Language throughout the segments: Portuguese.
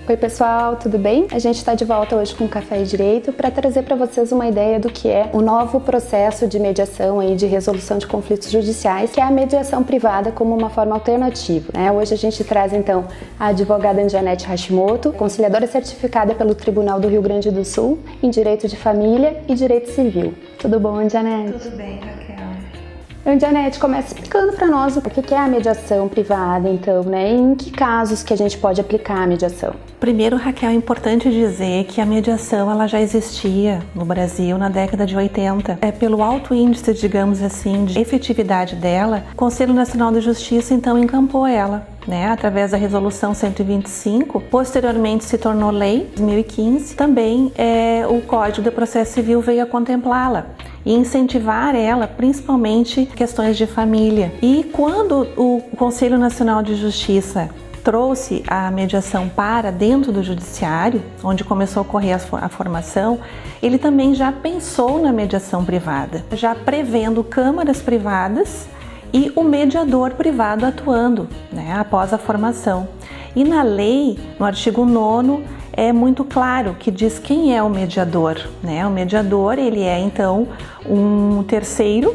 Oi pessoal, tudo bem? A gente está de volta hoje com Café e Direito para trazer para vocês uma ideia do que é o novo processo de mediação e de resolução de conflitos judiciais, que é a mediação privada como uma forma alternativa. Hoje a gente traz então a advogada Anjanete Hashimoto, conciliadora certificada pelo Tribunal do Rio Grande do Sul em Direito de Família e Direito Civil. Tudo bom, Anjanete? Tudo bem, Raquel. Anjanete, começa explicando para nós o que é a mediação privada, então, e em que casos que a gente pode aplicar a mediação. Primeiro, Raquel, é importante dizer que a mediação ela já existia no Brasil na década de 80. Pelo alto índice, digamos assim, de efetividade dela, o Conselho Nacional de Justiça então encampou ela, através da Resolução 125, posteriormente se tornou lei, em 2015. Também o Código de Processo Civil veio a contemplá-la e incentivar ela, principalmente questões de família. E quando o Conselho Nacional de Justiça trouxe a mediação para dentro do judiciário, onde começou a ocorrer a formação, ele também já pensou na mediação privada, já prevendo câmaras privadas e o mediador privado atuando, após a formação. E na lei, no artigo 9º, é muito claro que diz quem é o mediador, O mediador, ele é então um terceiro,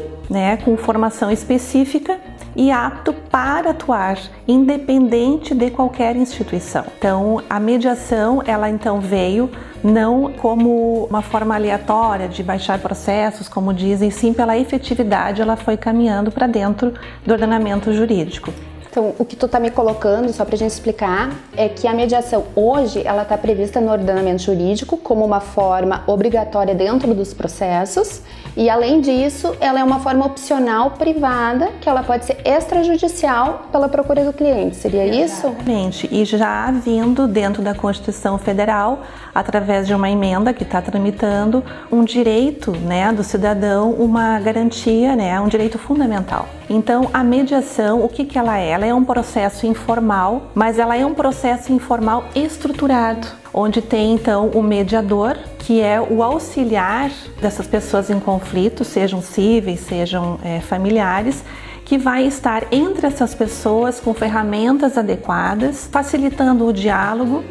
com formação específica e apto para atuar, independente de qualquer instituição. Então, a mediação, ela então veio não como uma forma aleatória de baixar processos, como dizem, sim pela efetividade, ela foi caminhando para dentro do ordenamento jurídico. Então, o que tu está me colocando, só para a gente explicar, é que a mediação hoje, ela está prevista no ordenamento jurídico como uma forma obrigatória dentro dos processos e, além disso, ela é uma forma opcional privada que ela pode ser extrajudicial pela procura do cliente, seria isso? Exatamente, e já vindo dentro da Constituição Federal, através de uma emenda que está tramitando, um direito do cidadão, uma garantia, um direito fundamental. Então, a mediação, o que ela é? Ela é um processo informal, mas ela é um processo informal estruturado, onde tem então o mediador, que é o auxiliar dessas pessoas em conflito, sejam cíveis, sejam familiares, que vai estar entre essas pessoas com ferramentas adequadas, facilitando o diálogo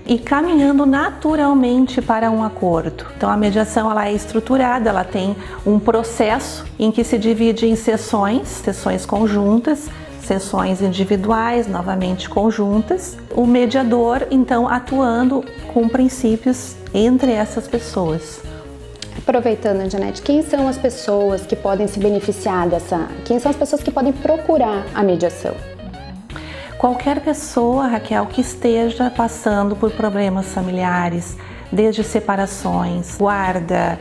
e caminhando naturalmente para um acordo. Então a mediação ela é estruturada, ela tem um processo em que se divide em sessões conjuntas, sessões individuais, novamente conjuntas. O mediador então atuando com princípios entre essas pessoas. Aproveitando, Anjanete, quem são as pessoas que podem se beneficiar quem são as pessoas que podem procurar a mediação? Qualquer pessoa, Raquel, que esteja passando por problemas familiares, desde separações, guarda,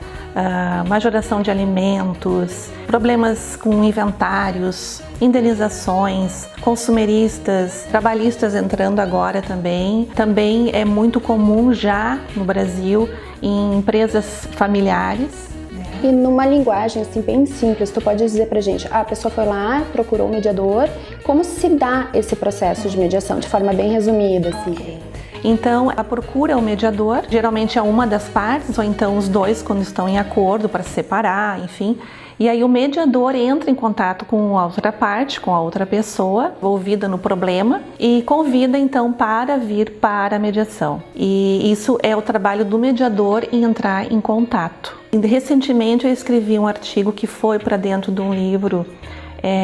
majoração de alimentos, problemas com inventários, indenizações, consumeristas, trabalhistas entrando agora também. Também é muito comum já no Brasil em empresas familiares. E numa linguagem assim bem simples, tu pode dizer pra gente, a pessoa foi lá, procurou o mediador, como se dá esse processo de mediação, de forma bem resumida, assim? Então, ela procura o mediador, geralmente é uma das partes, ou então os dois quando estão em acordo para se separar, enfim. E aí o mediador entra em contato com a outra parte, com a outra pessoa envolvida no problema e convida então para vir para a mediação. E isso é o trabalho do mediador em entrar em contato. E recentemente eu escrevi um artigo que foi para dentro de um livro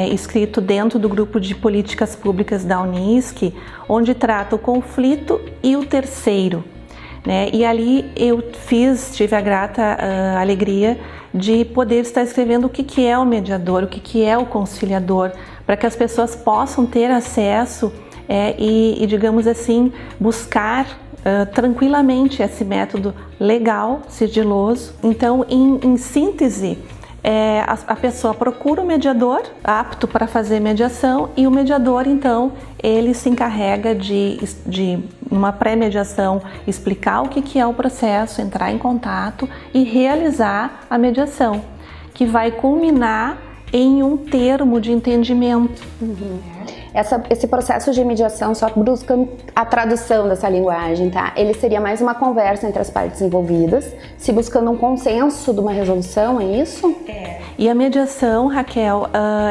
escrito dentro do grupo de políticas públicas da Unisc, onde trata o conflito e o terceiro. E ali eu tive a grata alegria de poder estar escrevendo o que é o mediador, o que é o conciliador, para que as pessoas possam ter acesso e, digamos assim, buscar tranquilamente esse método legal, sigiloso. Então, em síntese, a pessoa procura o mediador apto para fazer mediação e o mediador, então, ele se encarrega de numa pré-mediação, explicar o que é o processo, entrar em contato e realizar a mediação, que vai culminar em um termo de entendimento. Esse processo de mediação, só buscando a tradução dessa linguagem, tá? Ele seria mais uma conversa entre as partes envolvidas, se buscando um consenso de uma resolução, é isso? E a mediação, Raquel,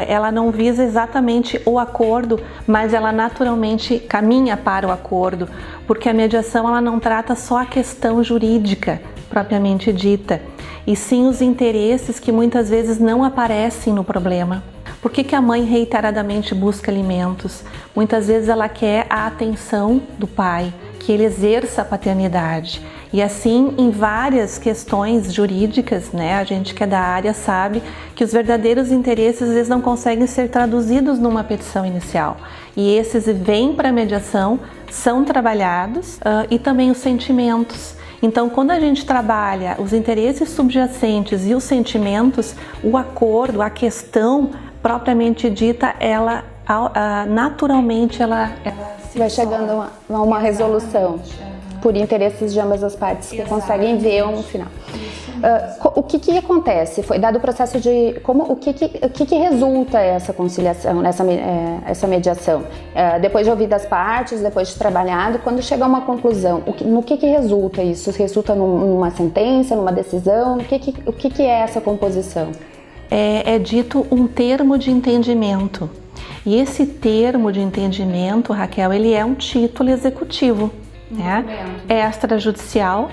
ela não visa exatamente o acordo, mas ela naturalmente caminha para o acordo, porque a mediação ela não trata só a questão jurídica propriamente dita, e sim os interesses que muitas vezes não aparecem no problema. Por que a mãe reiteradamente busca alimentos? Muitas vezes ela quer a atenção do pai, que ele exerça a paternidade. E assim, em várias questões jurídicas, né, a gente que é da área sabe que os verdadeiros interesses às vezes não conseguem ser traduzidos numa petição inicial. E esses vêm para a mediação, são trabalhados e também os sentimentos. Então, quando a gente trabalha os interesses subjacentes e os sentimentos, o acordo, a questão propriamente dita, ela naturalmente ela vai chegando a uma resolução por interesses de ambas as partes que conseguem ver um final. O que acontece? Foi dado o processo de o que resulta essa conciliação, essa mediação? Depois de ouvir das partes, depois de trabalhado, quando chega a uma conclusão, no que resulta isso? Resulta numa sentença, numa decisão? O que é essa composição? É dito um termo de entendimento. E esse termo de entendimento, Raquel, ele é um título executivo, né? É extrajudicial.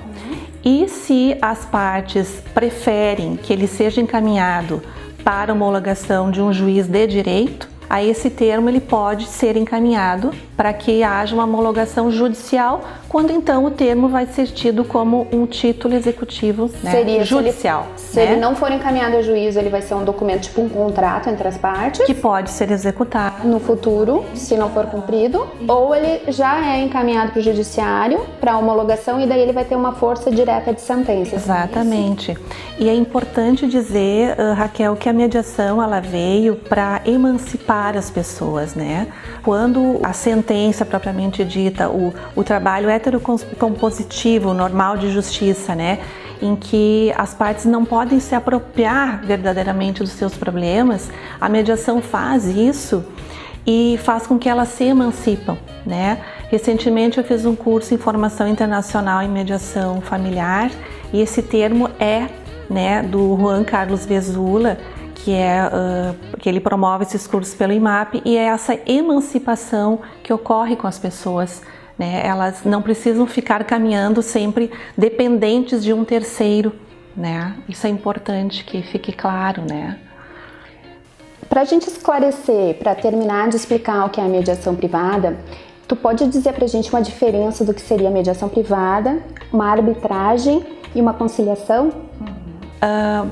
E se as partes preferem que ele seja encaminhado para homologação de um juiz de direito, aí esse termo ele pode ser encaminhado para que haja uma homologação judicial, quando então o termo vai ser tido como um título executivo, né, seria judicial. Se ele não for encaminhado a juízo, ele vai ser um documento, tipo um contrato entre as partes, que pode ser executado no futuro, se não for cumprido, ou ele já é encaminhado para o judiciário para homologação e daí ele vai ter uma força direta de sentença. Exatamente. E é importante dizer, Raquel, que a mediação ela veio para emancipar as pessoas, né? Quando a sentença propriamente dita, o trabalho heterocompositivo normal de justiça, né, em que as partes não podem se apropriar verdadeiramente dos seus problemas, a mediação faz isso e faz com que elas se emancipam, né? Recentemente eu fiz um curso em formação internacional em mediação familiar e esse termo é, né, do Juan Carlos Vezula, que ele promove esses cursos pelo IMAP, e é essa emancipação que ocorre com as pessoas, né? Elas não precisam ficar caminhando sempre dependentes de um terceiro, né? Isso é importante que fique claro, né? Para a gente esclarecer, para terminar de explicar o que é a mediação privada, tu pode dizer para a gente uma diferença do que seria a mediação privada, uma arbitragem e uma conciliação?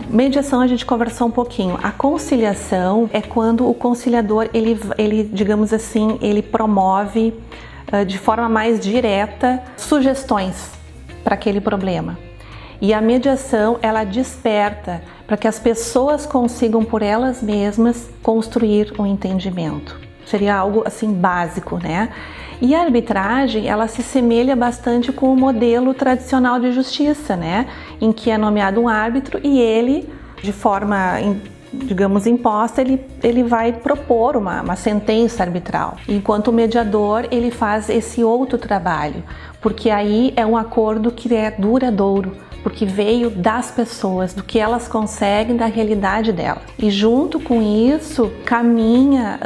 Mediação a gente conversou um pouquinho. A conciliação é quando o conciliador, ele digamos assim, ele promove de forma mais direta sugestões para aquele problema. E a mediação, ela desperta para que as pessoas consigam por elas mesmas construir um entendimento. Seria algo assim básico, né? E a arbitragem, ela se semelha bastante com o modelo tradicional de justiça, né? Em que é nomeado um árbitro e ele, de forma, digamos, imposta, ele vai propor uma sentença arbitral. Enquanto o mediador, ele faz esse outro trabalho, porque aí é um acordo que é duradouro, porque veio das pessoas, do que elas conseguem, da realidade delas. E junto com isso, caminha,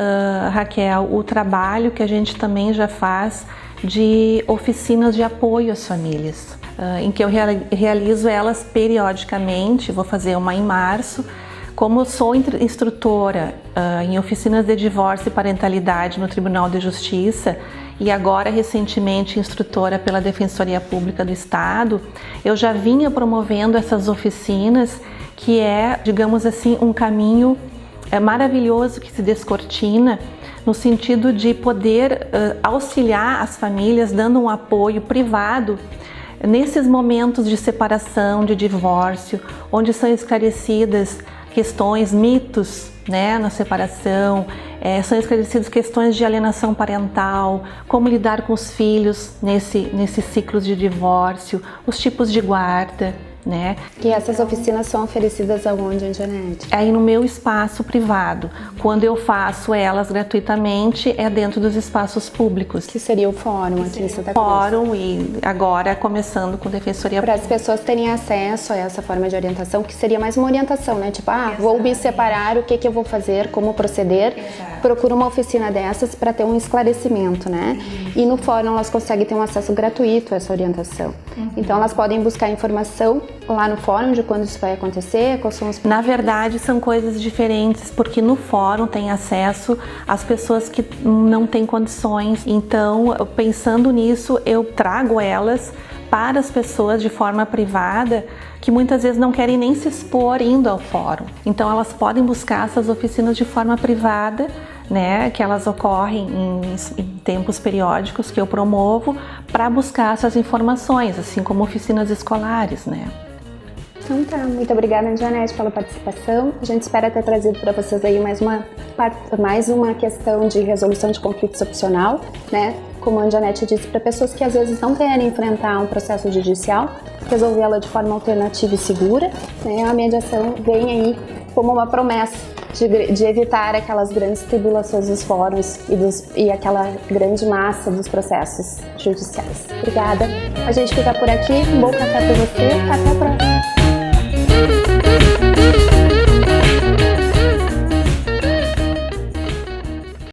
Raquel, o trabalho que a gente também já faz de oficinas de apoio às famílias, em que eu realizo elas periodicamente, vou fazer uma em março. Como eu sou instrutora em oficinas de divórcio e parentalidade no Tribunal de Justiça e agora recentemente instrutora pela Defensoria Pública do Estado, eu já vinha promovendo essas oficinas, que é, digamos assim, um caminho maravilhoso que se descortina no sentido de poder auxiliar as famílias dando um apoio privado nesses momentos de separação, de divórcio, onde são esclarecidas questões, mitos, né, na separação, são esclarecidas questões de alienação parental, como lidar com os filhos nesses ciclos de divórcio, os tipos de guarda, né? E essas oficinas são oferecidas aonde, Janete? Aí no meu espaço privado. Quando eu faço elas gratuitamente, é dentro dos espaços públicos. Que seria o fórum aqui em Santa Cruz. Fórum e agora começando com Defensoria. Para as pessoas terem acesso a essa forma de orientação, que seria mais uma orientação, né? Tipo, vou me separar, o que eu vou fazer, como proceder. Exato. Procura uma oficina dessas para ter um esclarecimento, né? E no fórum elas conseguem ter um acesso gratuito a essa orientação. Então elas podem buscar informação lá no fórum de quando isso vai acontecer, quais são os... Na verdade, são coisas diferentes, porque no fórum tem acesso às pessoas que não têm condições. Então, pensando nisso, eu trago elas para as pessoas de forma privada que muitas vezes não querem nem se expor indo ao fórum. Então, elas podem buscar essas oficinas de forma privada, né, que elas ocorrem em tempos periódicos que eu promovo para buscar essas informações, assim como oficinas escolares, né. Então tá, muito obrigada, Janete, pela participação. A gente espera ter trazido para vocês aí mais uma questão de resolução de conflitos opcional, né? Como a Janete disse, para pessoas que às vezes não querem enfrentar um processo judicial, resolvê-la de forma alternativa e segura, né? A mediação vem aí como uma promessa de evitar aquelas grandes tribulações dos fóruns e aquela grande massa dos processos judiciais. Obrigada. A gente fica por aqui. Um bom café para você. Até a próxima.